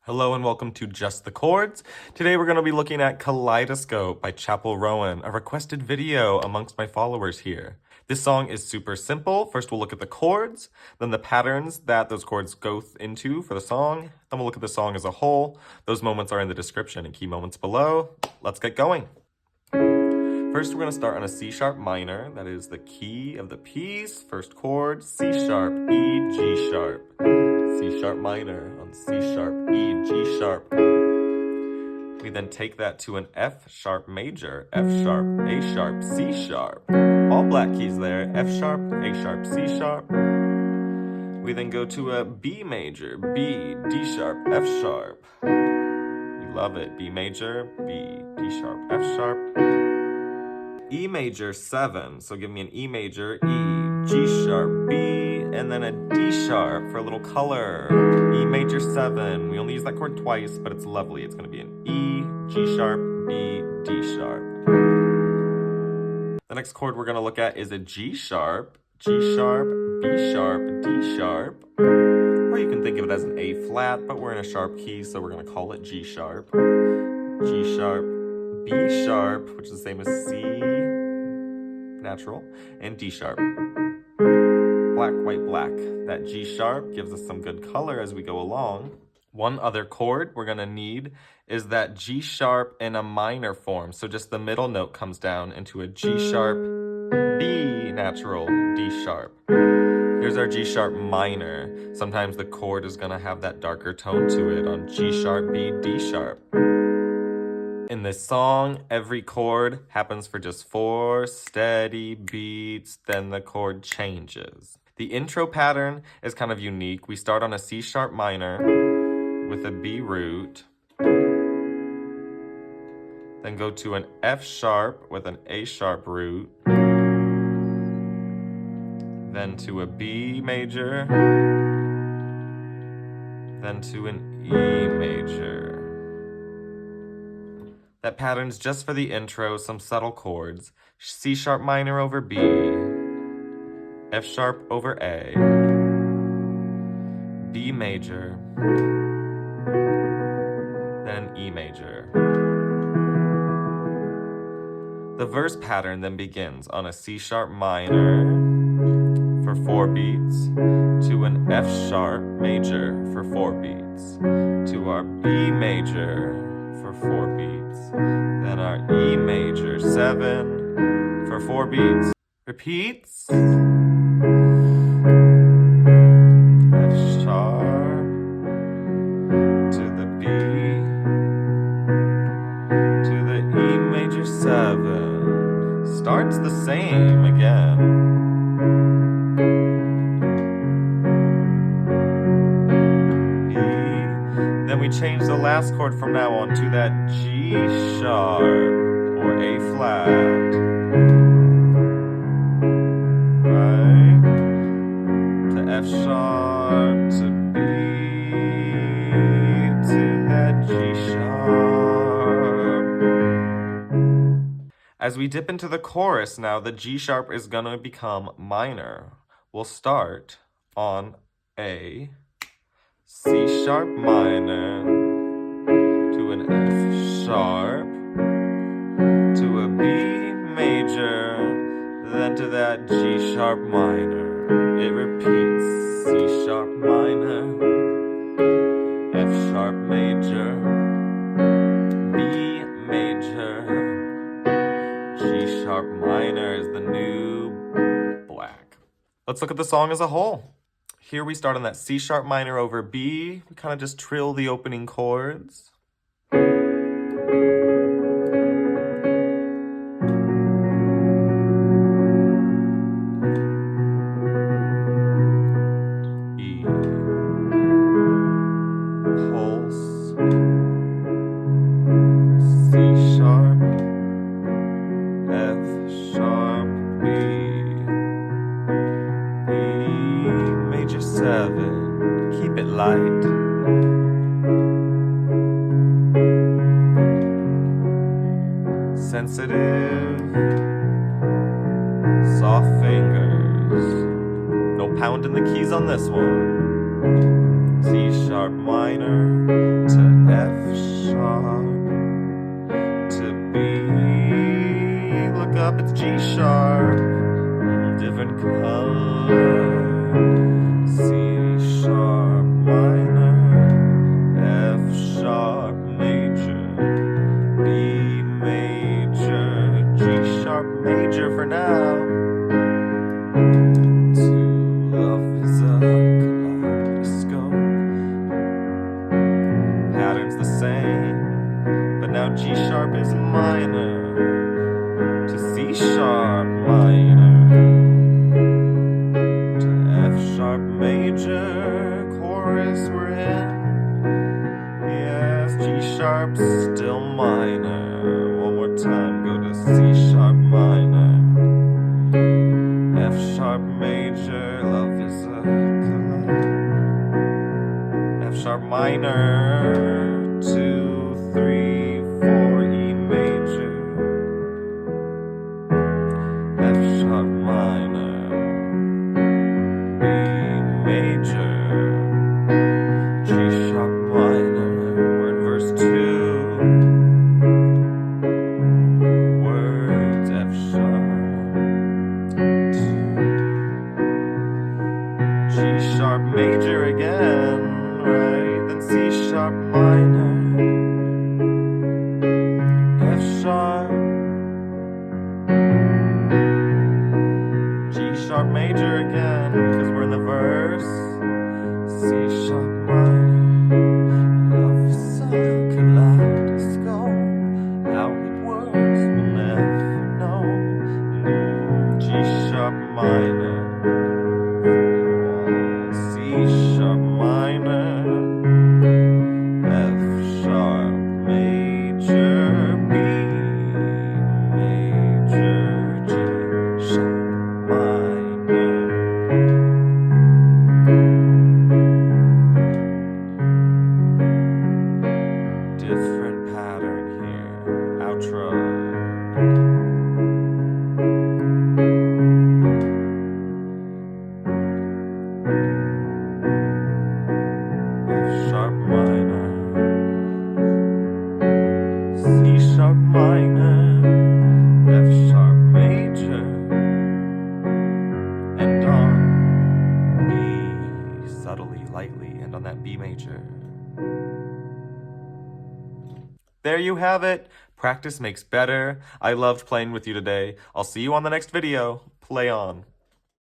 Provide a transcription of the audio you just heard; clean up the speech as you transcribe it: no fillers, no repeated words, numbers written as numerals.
Hello and welcome to Just the Chords. Today we're going to be looking at Kaleidoscope by Chappell Roan, a requested video amongst my followers here. This song is super simple. First we'll look at the chords, then the patterns that those chords go into for the song, then we'll look at the song as a whole. Those moments are in the description and key moments below. Let's get going. First, we're going to start on a C sharp minor. That is the key of the piece. First chord, C sharp, E, G sharp. C sharp minor on C sharp, E, G sharp. We then take that to an F sharp major, F sharp, A sharp, C sharp. All black keys there, F sharp, A sharp, C sharp. We then go to a B major, B, D sharp, F sharp. We love it. B major, B, D sharp, F sharp. E major 7, so give me an E major, E, G sharp, B, and then a D sharp for a little color. E major 7, we only use that chord twice, but it's lovely. It's going to be an E, G sharp, B, D sharp. The next chord we're going to look at is a G sharp, G sharp, B sharp, D sharp, or you can think of it as an A flat, but we're in a sharp key, so we're going to call it G sharp, G sharp, B sharp, which is the same as C, natural, and D sharp. Black, white, black. That G sharp gives us some good color as we go along. One other chord we're going to need is that G sharp in a minor form. So just the middle note comes down into a G sharp, B natural, D sharp. Here's our G sharp minor. Sometimes the chord is going to have that darker tone to it on G sharp, B, D sharp. In this song, every chord happens for just 4 steady beats, then the chord changes. The intro pattern is kind of unique. We start on a C sharp minor with a B root, then go to an F sharp with an A sharp root, then to a B major, then to an E major. That pattern's just for the intro, some subtle chords. C sharp minor over B, F sharp over A, B major, then an E major. The verse pattern then begins on a C sharp minor for 4 beats, to an F sharp major for 4 beats, to our B major for 4 beats, then our E major 7 for 4 beats, repeats, F sharp to the B to the E major 7, starts the same again. Then we change the last chord from now on to that G sharp or A flat, right? To F sharp, to B, to that G sharp. As we dip into the chorus now, the G sharp is gonna become minor. We'll start on a C sharp minor to an F sharp to a B major, then to that G sharp minor. It repeats C sharp minor, F sharp major, B major, G sharp minor is the new black. Let's look at the song as a whole. Here we start on that C sharp minor over B. We kind of just trill the opening chords. E, pulse, C sharp, F sharp, B, major 7, keep it light. Sensitive, soft fingers. No pounding the keys on this one. C sharp minor to F sharp to B. Look up, it's G sharp, different color. C sharp minor, F sharp major, B major, G sharp major for now. Love is a kaleidoscope. Pattern's the same, but now G sharp is minor to C sharp minor to F sharp major. Chorus we're in. Yes, G sharp still minor. One more time, go to C sharp minor, F sharp major. Love is a F sharp minor, 2, 3, 4, E major, F sharp minor, B major, G sharp minor. We're in verse 2. Words F sharp, G sharp major again, right? Then C sharp minor, F sharp, G sharp major again, because we're in the verse. C sharp minor. Love is a kaleidoscope. How it works we'll never know. G sharp minor, C sharp minor, F sharp major, B major, G sharp minor. Different pattern here. Outro. Sharp minor, C sharp minor, F sharp major, and on B, subtly, lightly, and on that B major. There you have it. Practice makes better. I loved playing with you today. I'll see you on the next video. Play on.